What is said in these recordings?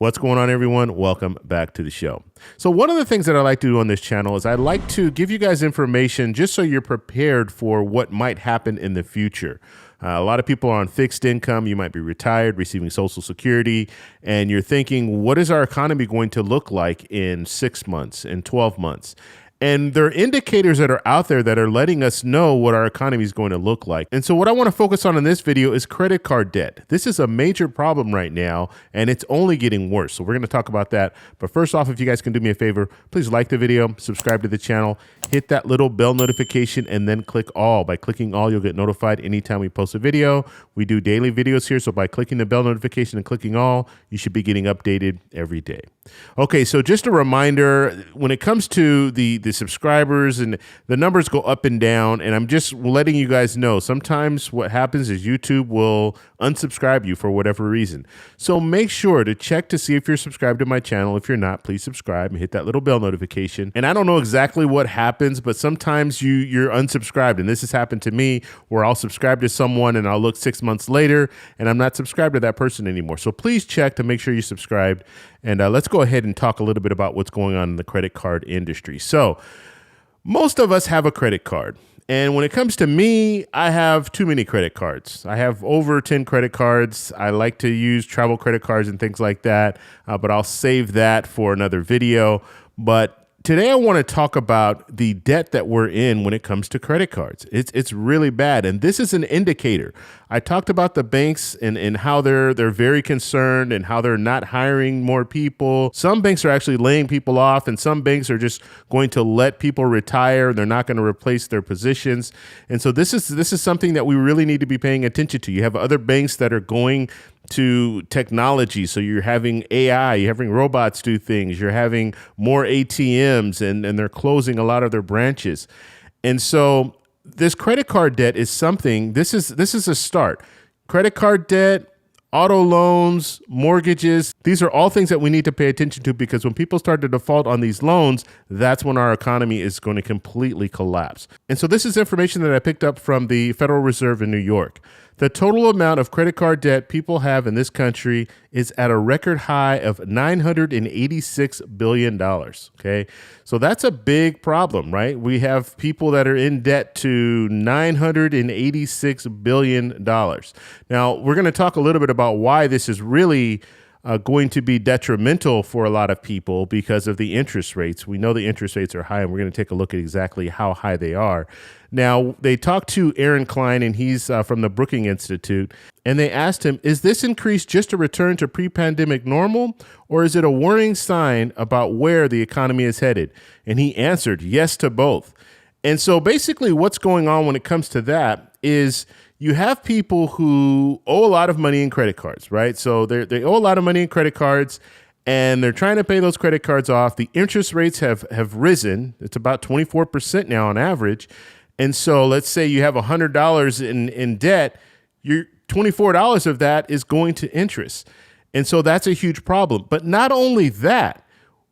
What's going on, everyone? Welcome back to the show. So one of the things that I like to do on this channel is I like to give you guys information just so you're prepared for what might happen in the future. A lot of people are on fixed income. You might be retired, receiving Social Security, and you're thinking, what is our economy going to look like in 6 months, in 12 months? And there are indicators that are out there that are letting us know what our economy is going to look like. And so what I want to focus on in this video is credit card debt. This is a major problem right now, and it's only getting worse. So we're going to talk about that. But first off, if you guys can do me a favor, please like the video, subscribe to the channel, hit that little bell notification, and then click all. By clicking all, you'll get notified anytime we post a video. We do daily videos here, so by clicking the bell notification and clicking all, you should be getting updated every day. Okay, so just a reminder, when it comes to the subscribers, and the numbers go up and down, and I'm just letting you guys know, sometimes what happens is YouTube will unsubscribe you for whatever reason. So make sure to check to see if you're subscribed to my channel. If you're not, please subscribe and hit that little bell notification. And I don't know exactly what happens, but sometimes you're unsubscribed, and this has happened to me where I'll subscribe to someone and I'll look 6 months later and I'm not subscribed to that person anymore. So please check to make sure you're subscribed. And let's go ahead and talk a little bit about what's going on in the credit card industry. So most of us have a credit card. And when it comes to me, I have too many credit cards. I have over 10 credit cards. I like to use travel credit cards and things like that, but I'll save that for another video. But today I want to talk about the debt that we're in when it comes to credit cards. It's really bad, and this is an indicator. I talked about the banks and how they're very concerned and how they're not hiring more people. Some banks are actually laying people off, and some banks are just going to let people retire. They're not going to replace their positions. And so this is something that we really need to be paying attention to. You have other banks that are going to technology. So you're having AI, you're having robots do things, you're having more ATMs, and they're closing a lot of their branches. And so this credit card debt is something, this is a start. Credit card debt, auto loans, mortgages, these are all things that we need to pay attention to, because when people start to default on these loans, that's when our economy is going to completely collapse. And so this is information that I picked up from the Federal Reserve in New York. The total amount of credit card debt people have in this country is at a record high of $986 billion. Okay, so that's a big problem, right? We have people that are in debt to $986 billion. Now, we're going to talk a little bit about why this is really going to be detrimental for a lot of people because of the interest rates. We know the interest rates are high, and we're going to take a look at exactly how high they are. Now, they talked to Aaron Klein, and he's from the Brookings Institute, and they asked him, is this increase just a return to pre-pandemic normal, or is it a worrying sign about where the economy is headed? And he answered yes to both. And so basically what's going on when it comes to that is you have people who owe a lot of money in credit cards, right? So they owe a lot of money in credit cards, and they're trying to pay those credit cards off. The interest rates have risen. It's about 24% now on average. And so let's say you have $100 in debt, your $24 of that is going to interest. And so that's a huge problem. But not only that,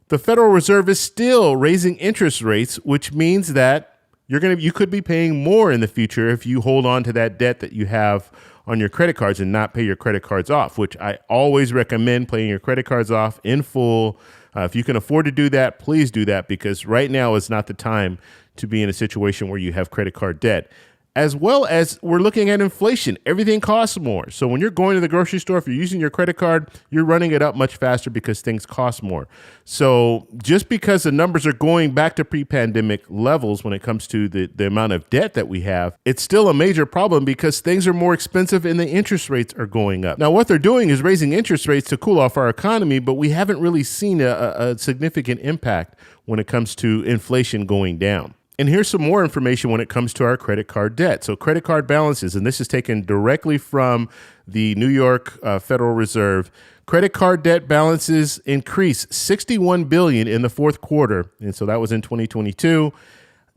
the Federal Reserve is still raising interest rates, which means that you could be paying more in the future if you hold on to that debt that you have on your credit cards and not pay your credit cards off, which I always recommend paying your credit cards off in full. If you can afford to do that, please do that, because right now is not the time to be in a situation where you have credit card debt. As well as we're looking at inflation. Everything costs more. So when you're going to the grocery store, if you're using your credit card, you're running it up much faster because things cost more. So just because the numbers are going back to pre-pandemic levels when it comes to the amount of debt that we have, it's still a major problem because things are more expensive and the interest rates are going up. Now, what they're doing is raising interest rates to cool off our economy, but we haven't really seen a significant impact when it comes to inflation going down. And here's some more information when it comes to our credit card debt. So credit card balances, and this is taken directly from the New York Federal Reserve. Credit card debt balances increased $61 billion in the fourth quarter, and so that was in 2022,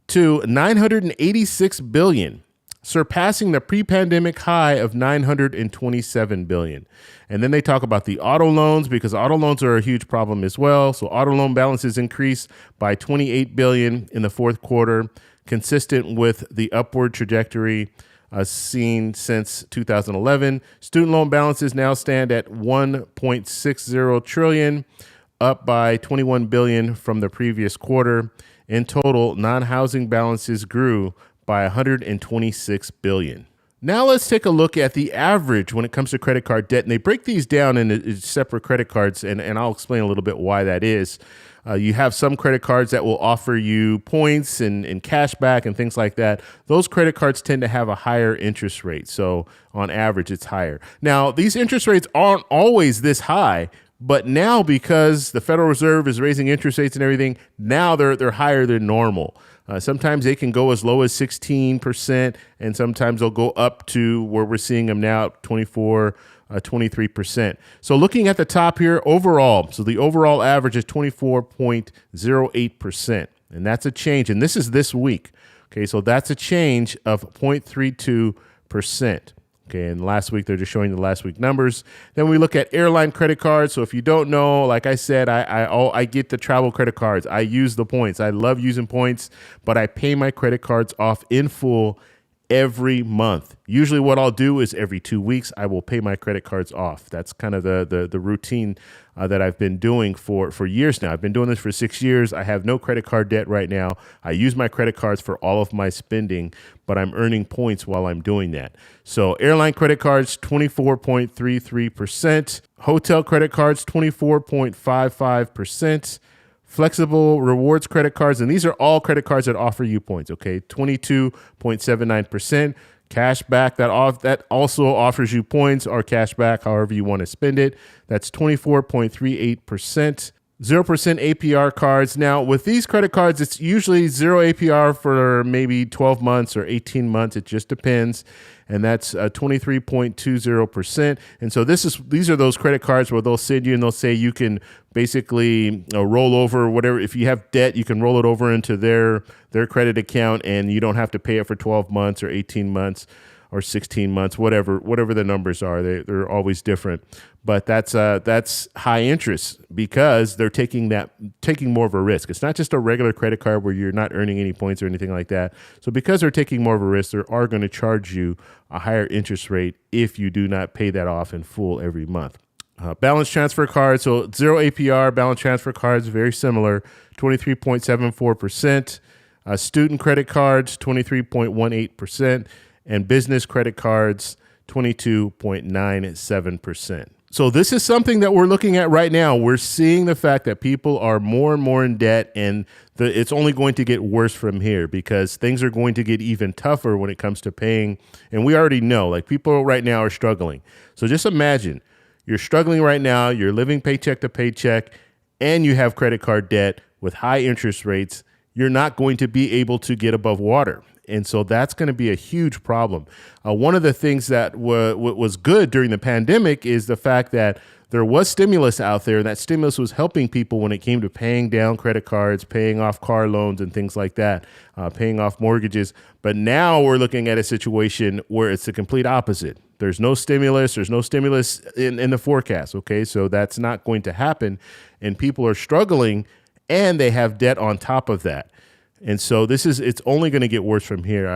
to $986 billion, surpassing the pre-pandemic high of $927 billion. And then they talk about the auto loans, because auto loans are a huge problem as well. So auto loan balances increased by $28 billion in the fourth quarter, consistent with the upward trajectory seen since 2011. Student loan balances now stand at 1.60 trillion, up by 21 billion from the previous quarter. In total, non-housing balances grew by 126 billion. Now let's take a look at the average when it comes to credit card debt. And they break these down into separate credit cards, and I'll explain a little bit why that is. You have some credit cards that will offer you points and cash back and things like that. Those credit cards tend to have a higher interest rate. So on average, it's higher. Now, these interest rates aren't always this high, but now because the Federal Reserve is raising interest rates and everything, now they're higher than normal. Sometimes they can go as low as 16%, and sometimes they'll go up to where we're seeing them now, 24, 23%. So looking at the top here, overall, so the overall average is 24.08%, and that's a change. And this is this week. Okay, so that's a change of 0.32%. Okay, and last week, they're just showing the last week numbers. Then we look at airline credit cards. So if you don't know, like I said, I get the travel credit cards. I use the points. I love using points, but I pay my credit cards off in full every month. Usually what I'll do is every 2 weeks, I will pay my credit cards off. That's kind of the routine that I've been doing for years now. I've been doing this for 6 years. I have no credit card debt right now. I use my credit cards for all of my spending, but I'm earning points while I'm doing that. So airline credit cards, 24.33%. Hotel credit cards, 24.55%. Flexible rewards credit cards, and these are all credit cards that offer you points, okay? 22.79%. Cash back, that also offers you points or cash back, however you want to spend it. That's 24.38%. 0% APR cards. Now, with these credit cards, it's usually 0 APR for maybe 12 months or 18 months. It just depends. And that's 23.20%. And so these are those credit cards where they'll send you and they'll say you can basically roll over whatever. If you have debt, you can roll it over into their credit account, and you don't have to pay it for 12 months or 18 months or 16 months, whatever the numbers are. They're always different. But that's high interest because they're taking more of a risk. It's not just a regular credit card where you're not earning any points or anything like that. So because they're taking more of a risk, they are going to charge you a higher interest rate if you do not pay that off in full every month. Balance transfer cards, so 0 APR balance transfer cards, very similar, 23.74%. Student credit cards, 23.18%. And business credit cards, 22.97%. So this is something that we're looking at right now. We're seeing the fact that people are more and more in debt, and it's only going to get worse from here because things are going to get even tougher when it comes to paying. And we already know, like, people right now are struggling. So just imagine you're struggling right now, you're living paycheck to paycheck, and you have credit card debt with high interest rates. You're not going to be able to get above water. And so that's going to be a huge problem. One of the things that was good during the pandemic is the fact that there was stimulus out there, and that stimulus was helping people when it came to paying down credit cards, paying off car loans and things like that, paying off mortgages. But now we're looking at a situation where it's the complete opposite. There's no stimulus. There's no stimulus in the forecast. Okay, so that's not going to happen. And people are struggling, and they have debt on top of that. And so it's only going to get worse from here.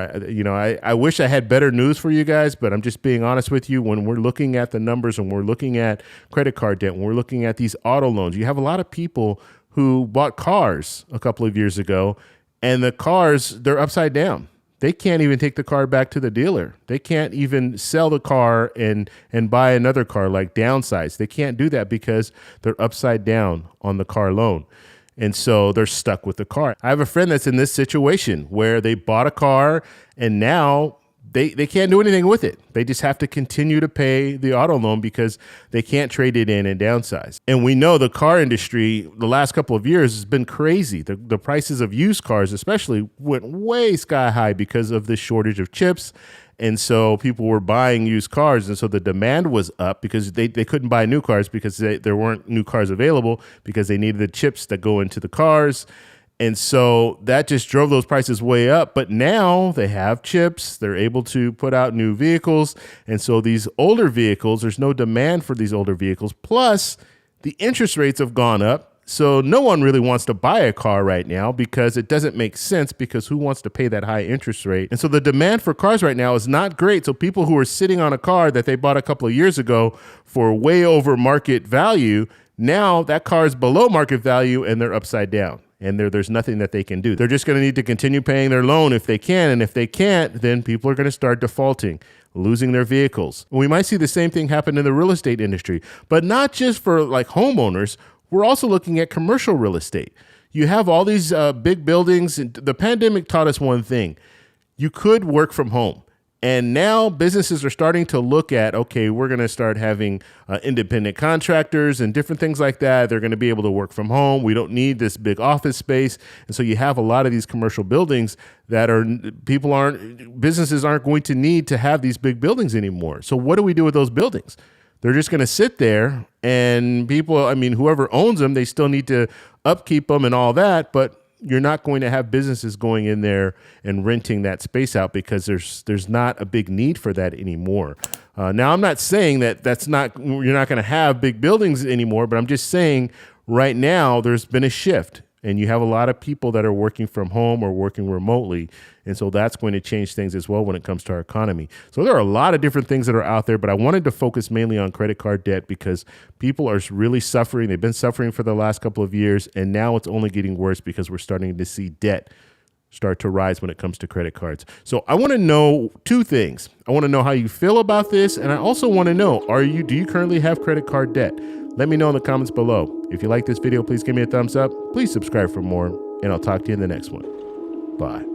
I wish I had better news for you guys, but I'm just being honest with you. When we're looking at the numbers and we're looking at credit card debt, when we're looking at these auto loans, you have a lot of people who bought cars a couple of years ago, and the cars, they're upside down. They can't even take the car back to the dealer. They can't even sell the car and buy another car, like downsize. They can't do that because they're upside down on the car loan. And so they're stuck with the car. I have a friend that's in this situation where they bought a car and now they can't do anything with it. They just have to continue to pay the auto loan because they can't trade it in and downsize. And we know the car industry the last couple of years has been crazy. The prices of used cars especially went way sky high because of the shortage of chips. And so people were buying used cars. And so the demand was up because they couldn't buy new cars because there weren't new cars available because they needed the chips that go into the cars. And so that just drove those prices way up. But now they have chips. They're able to put out new vehicles. And so these older vehicles, there's no demand for these older vehicles. Plus, the interest rates have gone up. So no one really wants to buy a car right now because it doesn't make sense, because who wants to pay that high interest rate? And so the demand for cars right now is not great. So people who are sitting on a car that they bought a couple of years ago for way over market value, now that car is below market value and they're upside down. And there's nothing that they can do. They're just going to need to continue paying their loan if they can. And if they can't, then people are going to start defaulting, losing their vehicles. We might see the same thing happen in the real estate industry, but not just for like homeowners. We're also looking at commercial real estate. You have all these big buildings. And the pandemic taught us one thing. You could work from home. And now businesses are starting to look at, okay, we're going to start having independent contractors and different things like that. They're going to be able to work from home. We don't need this big office space. And so you have a lot of these commercial buildings that businesses aren't going to need to have these big buildings anymore. So what do we do with those buildings? They're just going to sit there, and people, whoever owns them, they still need to upkeep them and all that, but you're not going to have businesses going in there and renting that space out because there's not a big need for that anymore. Now, I'm not saying that you're not going to have big buildings anymore, but I'm just saying right now there's been a shift. And you have a lot of people that are working from home or working remotely. And so that's going to change things as well when it comes to our economy. So there are a lot of different things that are out there, but I wanted to focus mainly on credit card debt because people are really suffering. They've been suffering for the last couple of years, and now it's only getting worse because we're starting to see debt start to rise when it comes to credit cards. So I want to know two things. I want to know how you feel about this, and I also want to know, do you currently have credit card debt? Let me know in the comments below. If you like this video, please give me a thumbs up. Please subscribe for more, and I'll talk to you in the next one. Bye.